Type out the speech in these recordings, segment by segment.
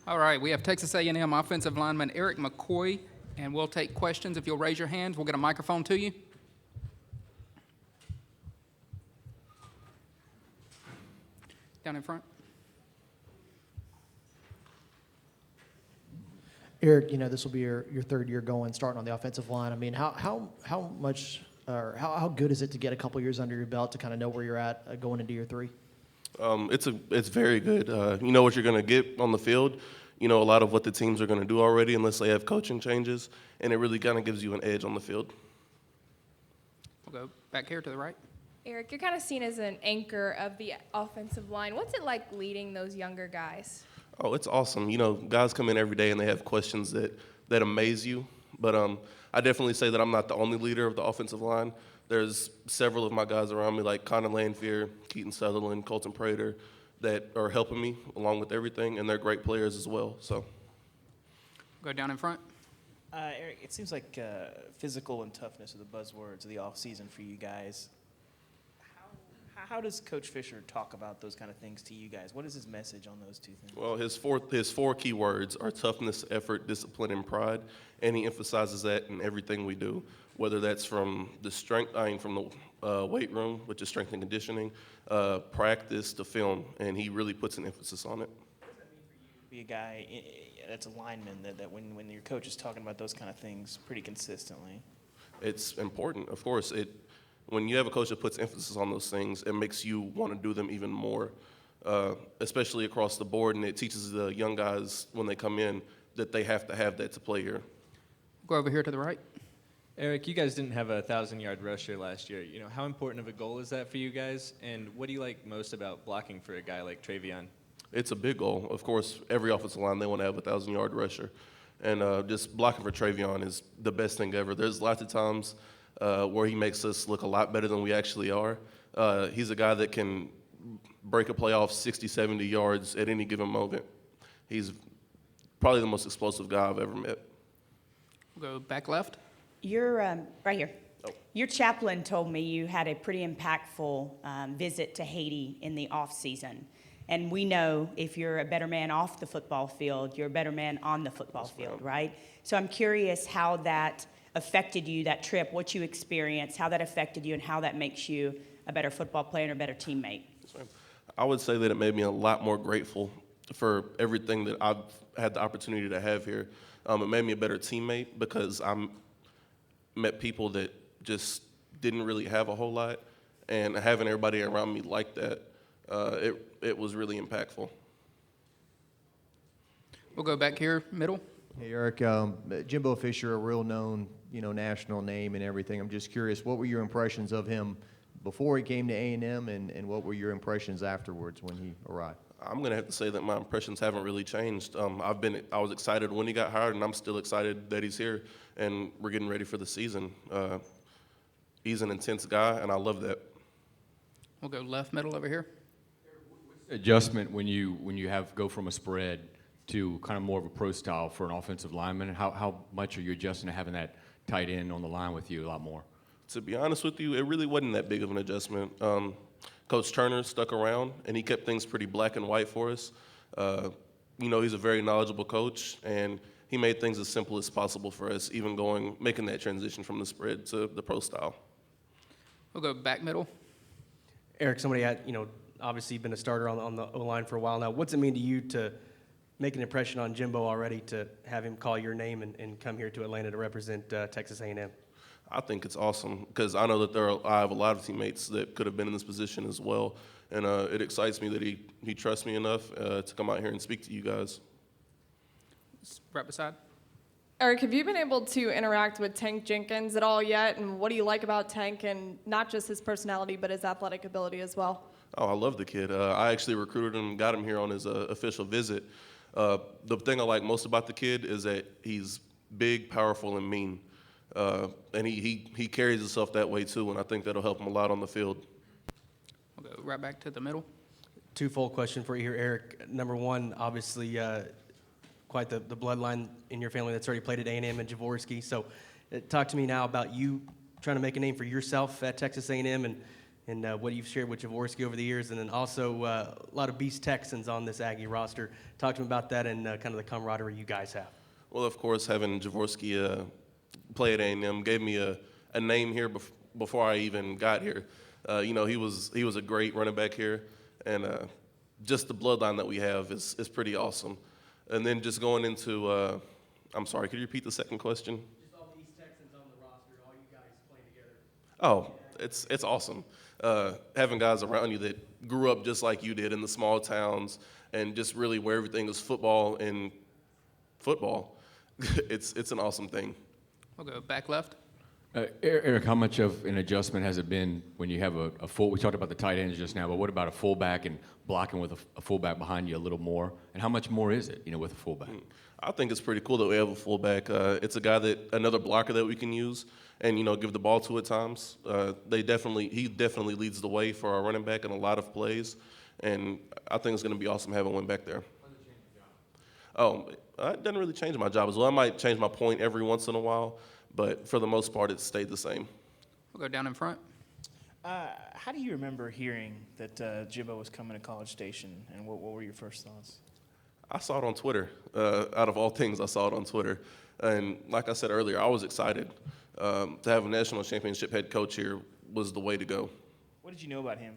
All right, we have Texas A&M offensive lineman Erik McCoy, and we'll take questions. If you'll raise your hands, we'll get a microphone to you. Down in front. Erik, this will be your third year starting on the offensive line. I mean, how much or how good is it to get a couple years under your belt to kind of know where you're at going into year three? It's very good. You know what you're going to get on the field. You know a lot of what the teams are going to do already, unless they have coaching changes, and it really kind of gives you an edge on the field. We'll go back here to the right. Erik, you're kind of seen as an anchor of the offensive line. What's it like leading those younger guys? Oh, it's awesome. You know, guys come in every day and they have questions that amaze you. But I definitely say that I'm not the only leader of the offensive line. There's several of my guys around me, like Connor Lanfear, Keaton Sutherland, Colton Prater, that are helping me along with everything, and they're great players as well. So, Go down in front. Erik, it seems like physical and toughness are the buzzwords of the offseason for you guys. How does Coach Fisher talk about those kind of things to you guys? What is his message on those two things? well, his four key words are toughness, effort, discipline, and pride, and he emphasizes that in everything we do, whether that's from from the weight room, which is strength and conditioning, practice to film, and he really puts an emphasis on it. What does that mean for you to be a guy that's a lineman that when your coach is talking about those kind of things pretty consistently? It's important, of course. When you have a coach that puts emphasis on those things, it makes you want to do them even more, especially across the board, and it teaches the young guys when they come in that they have to have that to play here. Go over here to the right. Erik, you guys didn't have a 1,000-yard rusher last year. How important of a goal is that for you guys? And what do you like most about blocking for a guy like Travion? It's a big goal. Of course, every offensive line, they want to have a 1,000-yard rusher. And just blocking for Travion is the best thing ever. There's lots of times where he makes us look a lot better than we actually are. He's a guy that can break a play off 60, 70 yards at any given moment. He's probably the most explosive guy I've ever met. We'll go back left. You're right here. Oh. Your chaplain told me you had a pretty impactful visit to Haiti in the off season. And we know if you're a better man off the football field, you're a better man on the football field, right? So I'm curious how that affected you, that trip, what you experienced, how that affected you, and how that makes you a better football player and a better teammate. I would say that it made me a lot more grateful for everything that I've had the opportunity to have here. It made me a better teammate because I met people that just didn't really have a whole lot, and having everybody around me like that, it was really impactful. We'll go back here, middle. Hey, Erik, Jimbo Fisher, a real known, national name and everything. I'm just curious, what were your impressions of him before he came to A&M, and what were your impressions afterwards when he arrived? I'm going to have to say that my impressions haven't really changed. I was excited when he got hired, and I'm still excited that he's here, and we're getting ready for the season. He's an intense guy, and I love that. We'll go left, middle over here. Adjustment when you go from a spread to kind of more of a pro style for an offensive lineman? How much are you adjusting to having that tight end on the line with you a lot more? To be honest with you, it really wasn't that big of an adjustment. Coach Turner stuck around, and he kept things pretty black and white for us. He's a very knowledgeable coach, and he made things as simple as possible for us, even making that transition from the spread to the pro style. We'll go back middle. Erik, somebody had, obviously been a starter on the O-line for a while now. What's it mean to you to make an impression on Jimbo already, to have him call your name and come here to Atlanta to represent Texas A&M? I think it's awesome because I know that I have a lot of teammates that could have been in this position as well, and it excites me that he trusts me enough to come out here and speak to you guys. Right beside. Erik, have you been able to interact with Tank Jenkins at all yet? And what do you like about Tank, and not just his personality, but his athletic ability as well? Oh, I love the kid. I actually recruited him and got him here on his official visit. The thing I like most about the kid is that he's big, powerful, and mean. And he carries himself that way too, and I think that'll help him a lot on the field. We'll go right back to the middle. Twofold question for you here, Erik. Number one, obviously, quite the bloodline in your family that's already played at A&M and Jaworski. So talk to me now about you trying to make a name for yourself at Texas A&M, and and what you've shared with Jaworski over the years, and then also a lot of Beast Texans on this Aggie roster. Talk to me about that and kind of the camaraderie you guys have. Well, of course, having Jaworski play at A&M gave me a name here before I even got here. You know, he was a great running back here, and just the bloodline that we have is pretty awesome. And then just going into, I'm sorry, could you repeat the second question? Just all Beast Texans on the roster, all you guys playing together. Oh, it's awesome. Having guys around you that grew up just like you did in the small towns and just really where everything is football and football, it's an awesome thing. We'll go back left. Eric, how much of an adjustment has it been when you have a full? We talked about the tight ends just now, but what about a fullback and blocking with a fullback behind you a little more? And how much more is it, with a fullback? I think it's pretty cool that we have a fullback. It's a guy another blocker that we can use and, give the ball to at times. He definitely leads the way for our running back in a lot of plays, and I think it's going to be awesome having one back there. Oh, it doesn't really change my job as well. I might change my point every once in a while, but for the most part, it's stayed the same. We'll go down in front. How do you remember hearing that Jimbo was coming to College Station, and what were your first thoughts? I saw it on Twitter. Out of all things, I saw it on Twitter. And like I said earlier, I was excited. To have a national championship head coach here was the way to go. What did you know about him?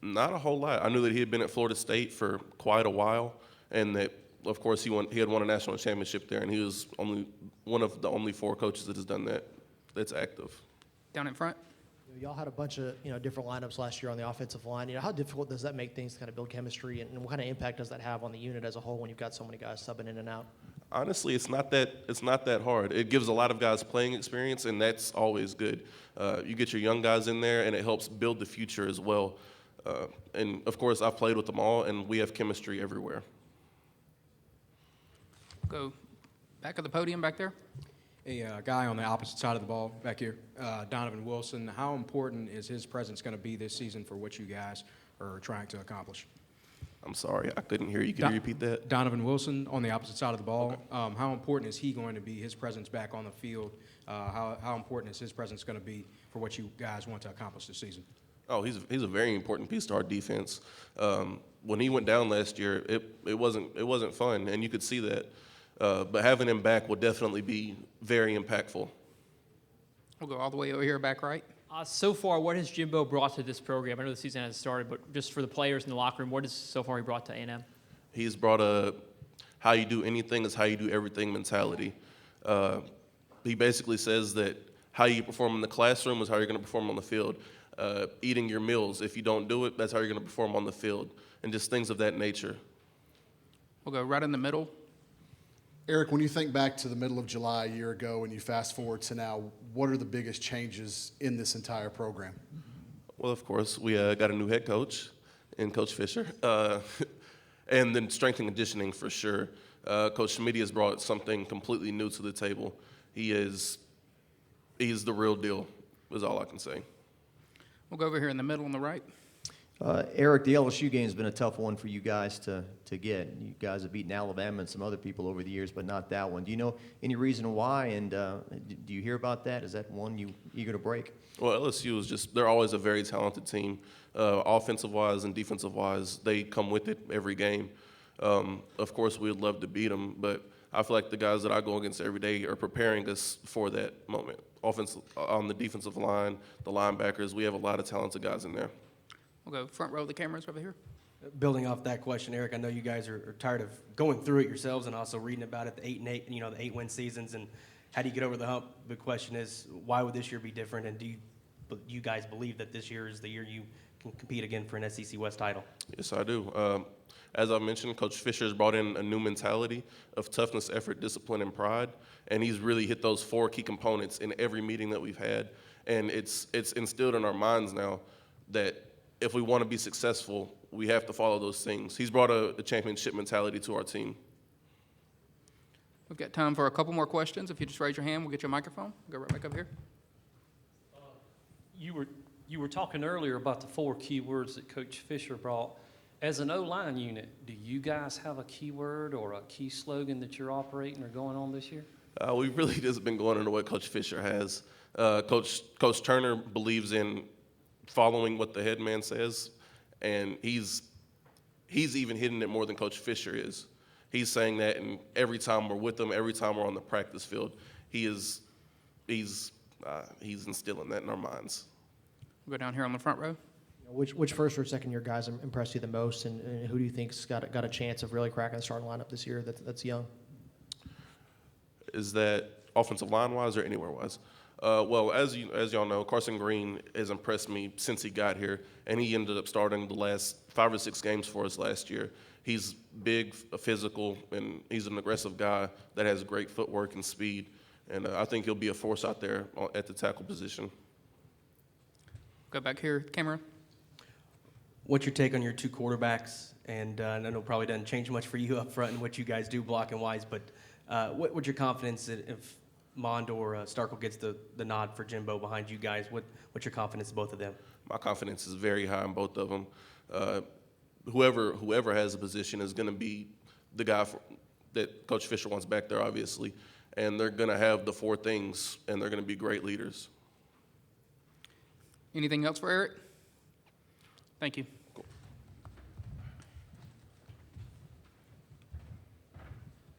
Not a whole lot. I knew that he had been at Florida State for quite a while, and that, of course, he had won a national championship there, and he was one of the only 4 coaches that has done that that's active. Down in front. Y'all had a bunch of different lineups last year on the offensive line. How difficult does that make things to kind of build chemistry, and what kind of impact does that have on the unit as a whole when you've got so many guys subbing in and out? Honestly, it's not that hard. It gives a lot of guys playing experience, and that's always good. You get your young guys in there, and it helps build the future as well. And of course, I've played with them all, and we have chemistry everywhere. Go back of the podium back there. A guy on the opposite side of the ball back here, Donovan Wilson. How important is his presence going to be this season for what you guys are trying to accomplish? I'm sorry, I couldn't hear you. Can you repeat that? Donovan Wilson on the opposite side of the ball. Okay. How important is he going to be, his presence back on the field? How important is his presence going to be for what you guys want to accomplish this season? Oh, he's a very important piece to our defense. When he went down last year, it wasn't fun, and you could see that. But having him back will definitely be very impactful. We'll go all the way over here, back right. So far, what has Jimbo brought to this program? I know the season hasn't started, but just for the players in the locker room, what has so far he brought to A&M? He's brought a how you do anything is how you do everything mentality. He basically says that how you perform in the classroom is how you're going to perform on the field. Eating your meals, if you don't do it, that's how you're going to perform on the field, and just things of that nature. We'll go right in the middle. Eric, when you think back to the middle of July a year ago and you fast forward to now, what are the biggest changes in this entire program? Well, of course, we got a new head coach in Coach Fisher, and then strength and conditioning for sure. Coach Schmidt has brought something completely new to the table. He's the real deal, is all I can say. We'll go over here in the middle on the right. Eric, the LSU game has been a tough one for you guys to get. You guys have beaten Alabama and some other people over the years, but not that one. Do you know any reason why, and do you hear about that? Is that one you eager to break? Well, LSU is they're always a very talented team. Offensive-wise and defensive-wise, they come with it every game. Of course, we would love to beat them, but I feel like the guys that I go against every day are preparing us for that moment. On the defensive line, the linebackers, we have a lot of talented guys in there. We'll go front row of the cameras over here. Building off that question, Eric, I know you guys are tired of going through it yourselves and also reading about it, the 8-8, the 8-win seasons, and how do you get over the hump? The question is, why would this year be different, and do you guys believe that this year is the year you can compete again for an SEC West title? Yes, I do. As I mentioned, Coach Fisher has brought in a new mentality of toughness, effort, discipline, and pride, and he's really hit those 4 key components in every meeting that we've had, and it's instilled in our minds now that if we want to be successful, we have to follow those things. He's brought a championship mentality to our team. We've got time for a couple more questions. If you just raise your hand, we'll get you a microphone. Go right back up here. You were talking earlier about the 4 keywords that Coach Fisher brought. As an O-line unit, do you guys have a keyword or a key slogan that you're operating or going on this year? We've really just been going into what Coach Fisher has. Coach Turner believes in following what the head man says, and he's even hitting it more than Coach Fisher is. He's saying that, and every time we're with him, every time we're on the practice field, he's instilling that in our minds. We'll go down here on the front row. Which first or second year guys impressed you the most, and who do you think's got a chance of really cracking the starting lineup this year that's young? Is that offensive line wise or anywhere wise? Well, as y'all know, Carson Green has impressed me since he got here, and he ended up starting the last 5 or 6 games for us last year. He's big, physical, and he's an aggressive guy that has great footwork and speed, and I think he'll be a force out there at the tackle position. Go back here, camera. What's your take on your 2 quarterbacks? And I know it probably doesn't change much for you up front and what you guys do blocking wise, but what's your confidence that if Mond or Starkle gets the nod for Jimbo behind you guys, what's your confidence in both of them? My confidence is very high in both of them. Whoever has a position is going to be the guy that Coach Fisher wants back there, obviously, and they're going to have the 4 things, and they're going to be great leaders. Anything else for Erik? Thank you.